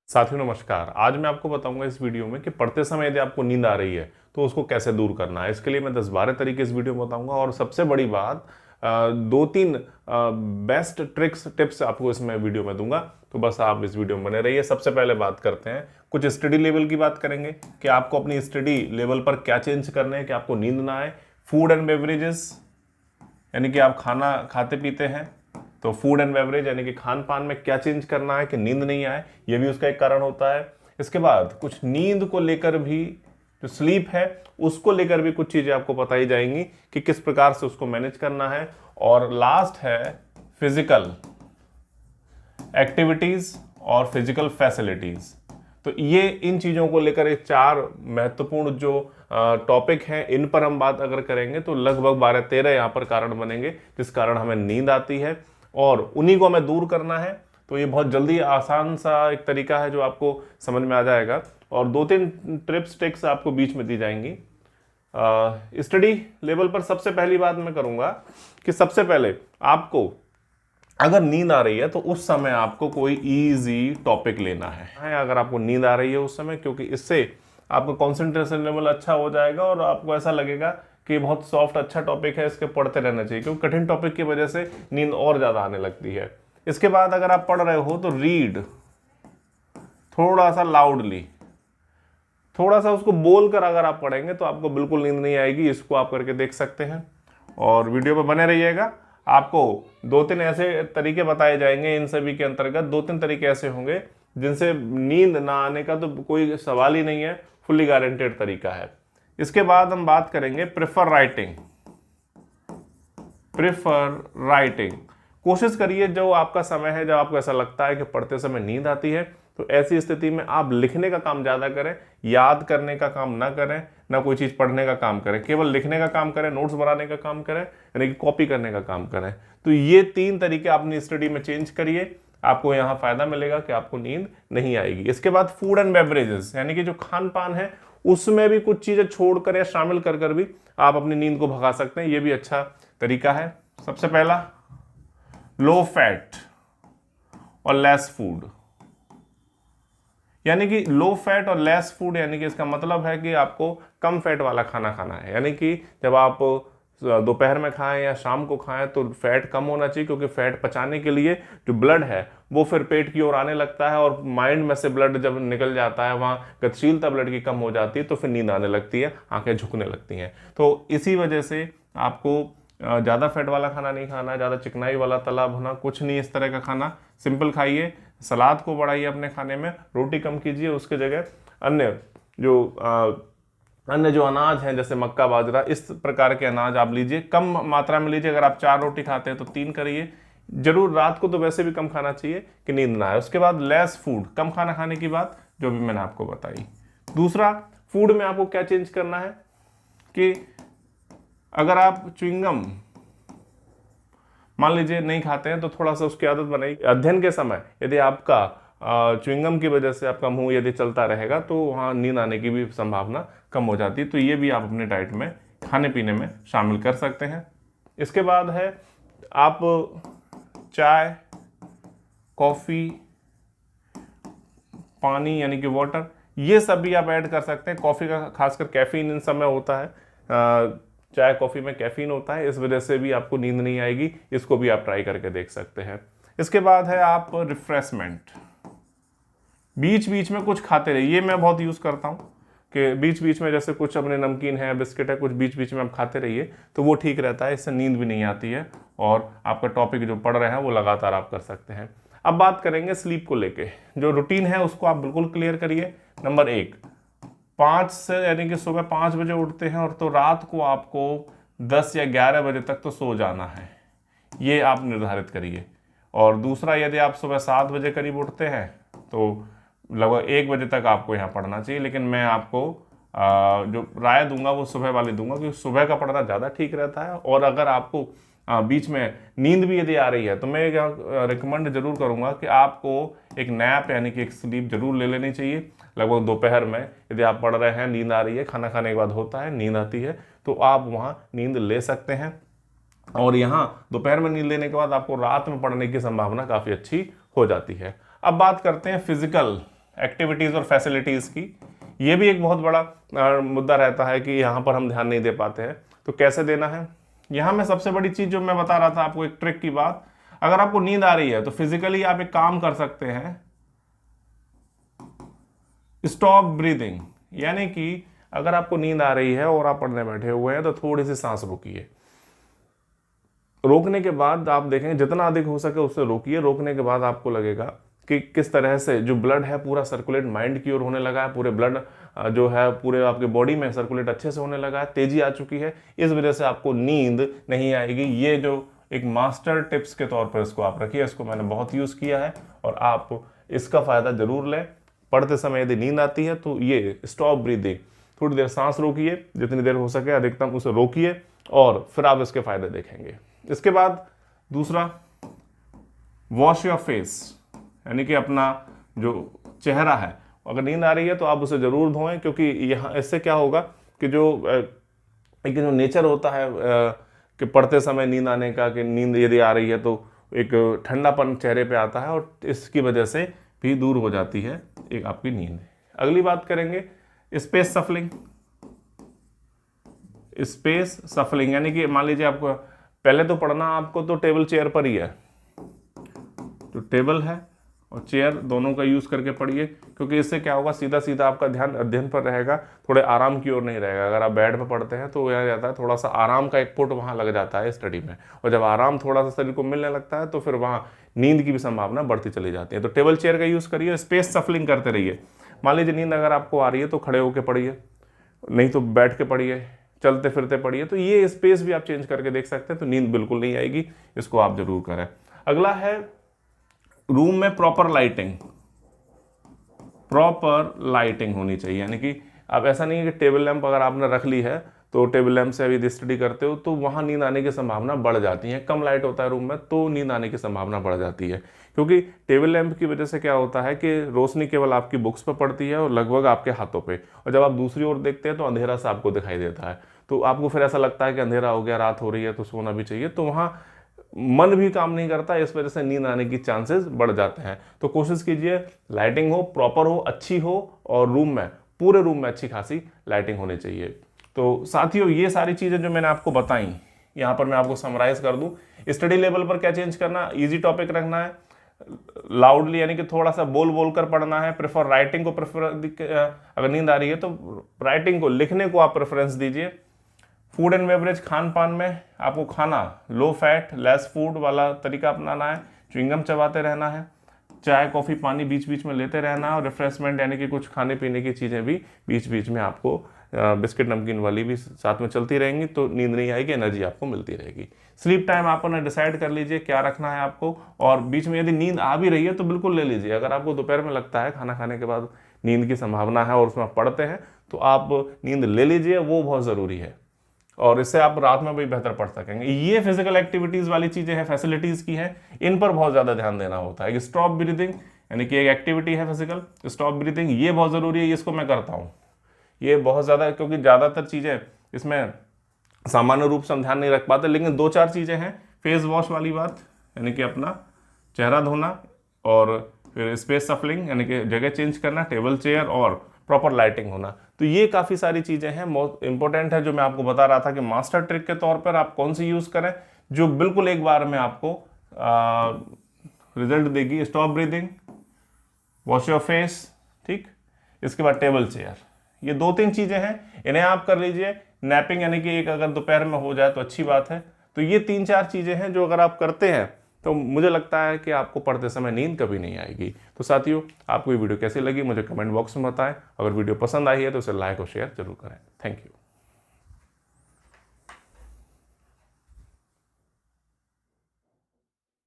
साथियों नमस्कार। आज मैं आपको बताऊंगा इस वीडियो में कि पढ़ते समय यदि आपको नींद आ रही है तो उसको कैसे दूर करना है। इसके लिए मैं 10-12 तरीके इस वीडियो में बताऊंगा और सबसे बड़ी बात 2-3 बेस्ट ट्रिक्स टिप्स आपको इसमें वीडियो में दूंगा। तो बस आप इस वीडियो में बने रहिए। सबसे पहले बात करते हैं, कुछ स्टडी लेवल की बात करेंगे कि आपको अपनी स्टडी लेवल पर क्या चेंज करने हैं कि आपको नींद ना आए। फूड एंड बेवरेजेस यानी कि आप खाना खाते पीते हैं, तो फूड एंड बेवरेज यानी कि खान पान में क्या चेंज करना है कि नींद नहीं आए, ये भी उसका एक कारण होता है। इसके बाद कुछ नींद को लेकर भी, जो स्लीप है उसको लेकर भी कुछ चीजें आपको बताई जाएंगी कि किस प्रकार से उसको मैनेज करना है। और लास्ट है फिजिकल एक्टिविटीज और फिजिकल फैसिलिटीज। तो ये इन चीजों को लेकर एक 4 महत्वपूर्ण जो टॉपिक हैं, इन पर हम बात अगर करेंगे तो लगभग 12-13 यहाँ पर कारण बनेंगे जिस कारण हमें नींद आती है और उन्हीं को हमें दूर करना है। तो ये बहुत जल्दी आसान सा एक तरीका है जो आपको समझ में आ जाएगा और 2-3 टिप्स ट्रिक्स आपको बीच में दी जाएंगी। स्टडी लेवल पर सबसे पहली बात मैं करूंगा कि सबसे पहले आपको अगर नींद आ रही है तो उस समय आपको कोई इजी टॉपिक लेना है अगर आपको नींद आ रही है उस समय, क्योंकि इससे आपका कॉन्सेंट्रेशन लेवल अच्छा हो जाएगा और आपको ऐसा लगेगा कि बहुत सॉफ्ट अच्छा टॉपिक है, इसके पढ़ते रहना चाहिए, क्योंकि कठिन टॉपिक की वजह से नींद और ज़्यादा आने लगती है। इसके बाद अगर आप पढ़ रहे हो तो रीड थोड़ा सा लाउडली, थोड़ा सा उसको बोल कर अगर आप पढ़ेंगे तो आपको बिल्कुल नींद नहीं आएगी। इसको आप करके देख सकते हैं और वीडियो पर बने रहिएगा। आपको 2-3 ऐसे तरीके बताए जाएंगे, इन सभी के अंतर्गत 2-3 तरीके ऐसे होंगे जिनसे नींद ना आने का तो कोई सवाल ही नहीं है, फुल्ली गारंटेड तरीका है। इसके बाद हम बात करेंगे प्रेफर राइटिंग। कोशिश करिए जो आपका समय है, जब आपको ऐसा लगता है कि पढ़ते समय नींद आती है, तो ऐसी स्थिति में आप लिखने का काम ज़्यादा करें, याद करने का काम ना करें, ना कोई चीज़ पढ़ने का काम करें, केवल लिखने का काम करें, नोट्स बनाने का काम करें, यानी कि कॉपी करने का काम करें। तो ये 3 तरीके अपनी स्टडी में चेंज करिए, आपको यहाँ फायदा मिलेगा कि आपको नींद नहीं आएगी। इसके बाद फूड एंड बेवरेजेस यानी कि जो खान पान है उसमें भी कुछ चीज़ें छोड़कर या शामिल कर भी आप अपनी नींद को भगा सकते हैं, ये भी अच्छा तरीका है। सबसे पहला, लो फैट और लेस फूड, यानी कि लो फैट और लेस फूड, यानी कि इसका मतलब है कि आपको कम फैट वाला खाना खाना है। यानी कि जब आप दोपहर में खाएं या शाम को खाएं तो फैट कम होना चाहिए, क्योंकि फैट पचाने के लिए जो ब्लड है वो फिर पेट की ओर आने लगता है और माइंड में से ब्लड जब निकल जाता है, वहाँ गतिशीलता ब्लड की कम हो जाती है, तो फिर नींद आने लगती है, आंखें झुकने लगती हैं। तो इसी वजह से आपको ज़्यादा फैट वाला खाना नहीं खाना है, ज़्यादा चिकनाई वाला तला भुना कुछ नहीं, इस तरह का खाना सिंपल खाइए। सलाद को बढ़ाइए अपने खाने में, रोटी कम कीजिए, उसके जगह अन्य जो अनाज हैं जैसे मक्का बाजरा, इस प्रकार के अनाज आप लीजिए, कम मात्रा में लीजिए। अगर आप 4 रोटी खाते हैं तो 3 करिए जरूर। रात को तो वैसे भी कम खाना चाहिए कि नींद ना आए। उसके बाद लेस फूड, कम खाना खाने की बात जो भी मैंने आपको बताई। दूसरा, फूड में आपको क्या चेंज करना है कि अगर आप च्युइंगम मान लीजिए नहीं खाते हैं तो थोड़ा सा उसकी आदत बनाइए। अध्ययन के समय यदि आपका च्युइंगम की वजह से आपका मुंह यदि चलता रहेगा तो वहाँ नींद आने की भी संभावना कम हो जाती है। तो ये भी आप अपने डाइट में, खाने पीने में शामिल कर सकते हैं। इसके बाद है आप चाय, कॉफ़ी, पानी यानी कि वाटर, ये सब भी आप ऐड कर सकते हैं। कॉफ़ी का खासकर कैफीन इन समय होता है, चाय कॉफ़ी में कैफीन होता है, इस वजह से भी आपको नींद नहीं आएगी। इसको भी आप ट्राई करके देख सकते हैं। इसके बाद है आप रिफ्रेशमेंट, बीच बीच में कुछ खाते रहिए। ये मैं बहुत यूज़ करता हूँ कि बीच बीच में जैसे कुछ अपने नमकीन है, बिस्किट है, कुछ बीच बीच में आप खाते रहिए, तो वो ठीक रहता है, इससे नींद भी नहीं आती है और आपका टॉपिक जो पढ़ रहे हैं वो लगातार आप कर सकते हैं। अब बात करेंगे स्लीप को लेके। जो रूटीन है उसको आप बिल्कुल क्लियर करिए। नंबर 1, 5 से यानी कि सुबह 5 बजे उठते हैं और तो रात को आपको 10 या 11 बजे तक तो सो जाना है, ये आप निर्धारित करिए। और दूसरा, यदि आप सुबह 7 बजे करीब उठते हैं तो लगभग 1 बजे तक आपको यहाँ पढ़ना चाहिए। लेकिन मैं आपको जो राय दूंगा वो सुबह वाली दूंगा, क्योंकि सुबह का पढ़ना ज़्यादा ठीक रहता है। और अगर आपको बीच में नींद भी यदि आ रही है तो मैं रिकमेंड जरूर करूंगा कि आपको एक नैप यानी कि एक स्लीप जरूर ले लेनी चाहिए। लगभग दोपहर में यदि आप पढ़ रहे हैं, नींद आ रही है, खाना खाने के बाद होता है नींद आती है, तो आप वहाँ नींद ले सकते हैं। और यहाँ दोपहर में नींद लेने के बाद आपको रात में पढ़ने की संभावना काफ़ी अच्छी हो जाती है। अब बात करते हैं फिजिकल एक्टिविटीज़ और फैसिलिटीज़ की, ये भी एक बहुत बड़ा मुद्दा रहता है कि यहाँ पर हम ध्यान नहीं दे पाते हैं। तो कैसे देना है, यहाँ में सबसे बड़ी चीज़ जो मैं बता रहा था आपको, एक ट्रिक की बात, अगर आपको नींद आ रही है तो फिजिकली आप एक काम कर सकते हैं, स्टॉप ब्रीदिंग। यानी कि अगर आपको नींद आ रही है और आप पढ़ने बैठे हुए हैं तो थोड़ी सी सांस रोकिए। रोकने के बाद आप देखेंगे जितना अधिक हो सके उससे रोकिए। रोकने के बाद आपको लगेगा कि किस तरह से जो ब्लड है पूरा सर्कुलेट माइंड की ओर होने लगा है, पूरे ब्लड जो है पूरे आपके बॉडी में सर्कुलेट अच्छे से होने लगा है, तेजी आ चुकी है। इस वजह से आपको नींद नहीं आएगी। ये जो एक मास्टर टिप्स के तौर पर इसको आप रखिए, इसको मैंने बहुत यूज़ किया है और आप इसका फ़ायदा ज़रूर लें। पढ़ते समय यदि नींद आती है तो ये स्टॉप ब्रीदिंग, थोड़ी देर सांस रोकिए, जितनी देर हो सके अधिकतम उसे रोकिए और फिर आप इसके फ़ायदे देखेंगे। इसके बाद दूसरा, वॉश योर फेस, यानी कि अपना जो चेहरा है, अगर नींद आ रही है तो आप उसे ज़रूर धोएं, क्योंकि यहाँ इससे क्या होगा कि जो नेचर होता है कि पढ़ते समय नींद आने का, कि नींद यदि आ रही है तो एक ठंडापन चेहरे पे आता है और इसकी वजह से भी दूर हो जाती है एक आपकी नींद। अगली बात करेंगे स्पेस सफलिंग। स्पेस सफलिंग यानी कि मान लीजिए आपको पहले तो पढ़ना आपको तो टेबल चेयर पर ही है, जो टेबल है और चेयर दोनों का यूज़ करके पढ़िए, क्योंकि इससे क्या होगा, सीधा सीधा आपका ध्यान अध्ययन पर रहेगा, थोड़े आराम की ओर नहीं रहेगा। अगर आप बेड पर पढ़ते हैं तो यह जाता है थोड़ा सा आराम का एक पुट वहाँ लग जाता है स्टडी में, और जब आराम थोड़ा सा शरीर को मिलने लगता है तो फिर वहाँ नींद की भी संभावना बढ़ती चली जाती है। तो टेबल चेयर का यूज़ करिए, स्पेस सफलिंग करते रहिए। मान लीजिए नींद अगर आपको आ रही है तो खड़े होकर पढ़िए, नहीं तो बैठ के पढ़िए, चलते फिरते पढ़िए। तो ये स्पेस भी आप चेंज करके देख सकते हैं, तो नींद बिल्कुल नहीं आएगी। इसको आप जरूर करें। अगला है रूम में प्रॉपर लाइटिंग। प्रॉपर लाइटिंग होनी चाहिए, यानी कि अब ऐसा नहीं है कि टेबल लैंप अगर आपने रख ली है तो टेबल लैंप से अभी स्टडी करते हो तो वहाँ नींद आने की संभावना बढ़ जाती है। कम लाइट होता है रूम में तो नींद आने की संभावना बढ़ जाती है, क्योंकि टेबल लैंप की वजह से क्या होता है कि रोशनी केवल आपकी बुक्स पर पड़ती है और लगभग आपके हाथों पे, और जब आप दूसरी ओर देखते हैं तो अंधेरा सा आपको दिखाई देता है। तो आपको फिर ऐसा लगता है कि अंधेरा हो गया, रात हो रही है तो सोना भी चाहिए, तो वहाँ मन भी काम नहीं करता। इस वजह से नींद आने की चांसेस बढ़ जाते हैं। तो कोशिश कीजिए लाइटिंग हो, प्रॉपर हो, अच्छी हो, और रूम में, पूरे रूम में अच्छी खासी लाइटिंग होनी चाहिए। तो साथियों, ये सारी चीज़ें जो मैंने आपको बताई, यहाँ पर मैं आपको समराइज कर दूँ। स्टडी लेवल पर क्या चेंज करना, इजी टॉपिक रखना है, लाउडली यानी कि थोड़ा सा बोल बोल कर पढ़ना है, प्रेफर राइटिंग को अगर नींद आ रही है तो राइटिंग को, लिखने को आप प्रेफरेंस दीजिए। फूड एंड बेवरेज, खान पान में आपको खाना लो फैट लेस फूड वाला तरीका अपनाना है। च्युइंगम चबाते रहना है, चाय कॉफ़ी पानी बीच बीच में लेते रहना है, और रिफ्रेशमेंट यानी कि कुछ खाने पीने की चीज़ें भी बीच बीच में आपको बिस्किट नमकीन वाली भी साथ में चलती रहेंगी, तो नींद नहीं आएगी, एनर्जी आपको मिलती रहेगी। स्लीप टाइम आप अपना डिसाइड कर लीजिए क्या रखना है आपको, और बीच में यदि नींद आ भी रही है तो बिल्कुल ले लीजिए। अगर आपको दोपहर में लगता है खाना खाने के बाद नींद की संभावना है और उसमें आप पढ़ते हैं तो आप नींद ले लीजिए, वो बहुत ज़रूरी है, और इससे आप रात में भी बेहतर पढ़ सकेंगे। ये फिजिकल एक्टिविटीज़ वाली चीज़ें हैं, फैसिलिटीज़ की हैं, इन पर बहुत ज़्यादा ध्यान देना होता है। स्टॉप ब्रीदिंग यानी कि एक एक्टिविटी है फिजिकल, स्टॉप ब्रीदिंग, ये बहुत ज़रूरी है, इसको मैं करता हूँ, ये बहुत ज़्यादा, क्योंकि ज़्यादातर चीज़ें इसमें सामान्य रूप से हम ध्यान नहीं रख पाते, लेकिन 2-4 चीज़ें हैं। फेस वॉश वाली बात, यानी कि अपना चेहरा धोना, और फिर स्पेस सफलिंग यानी कि जगह चेंज करना, टेबल चेयर, और प्रॉपर लाइटिंग होना। तो ये काफ़ी सारी चीज़ें हैं, बहुत इंपॉर्टेंट है, जो मैं आपको बता रहा था कि मास्टर ट्रिक के तौर पर आप कौन सी यूज़ करें जो बिल्कुल एक बार में आपको रिजल्ट देगी। Stop breathing, wash your face, ठीक, इसके बाद टेबल चेयर, ये 2-3 चीज़ें हैं, इन्हें आप कर लीजिए। नैपिंग यानी कि एक अगर दोपहर में हो जाए तो अच्छी बात है। तो ये 3-4 चीज़ें हैं जो अगर आप करते हैं तो मुझे लगता है कि आपको पढ़ते समय नींद कभी नहीं आएगी। तो साथियों, आपको ये वीडियो कैसी लगी मुझे कमेंट बॉक्स में बताएं। अगर वीडियो पसंद आई है तो उसे लाइक और शेयर जरूर करें। Thank you.